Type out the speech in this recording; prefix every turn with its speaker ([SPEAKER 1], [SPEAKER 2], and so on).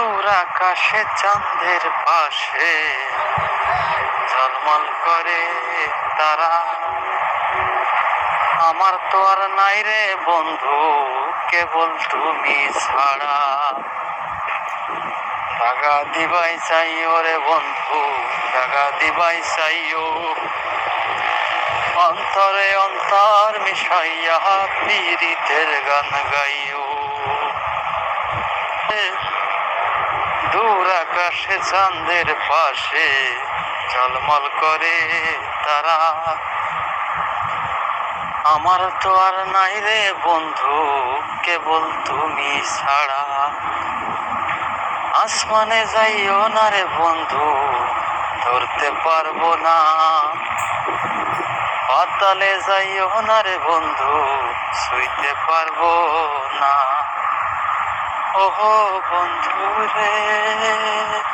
[SPEAKER 1] দূর আকাশে চাঁদের পাশে ঝলমল করে তারা। আমার তো আর নাই রে বন্ধু, কেবল তুমি ছাড়া। টাকা দিবাই চাইও রে বন্ধু, টাকা দিবাই চাইও। অন্তরে অন্তর মিশাইয়া পীড়িতের গান গাইও। দূর আকাশে চাঁদের পাশে ঝলমল করে তারা। আমার তো আর নাই রে বন্ধু, কেবল তুমি ছাড়া। আসমানে যাইও না রে বন্ধু, ধরতে পারবো না। পাতালে যাইও না রে বন্ধু, ছুঁইতে পারবো না। ওহো বন্ধু রে।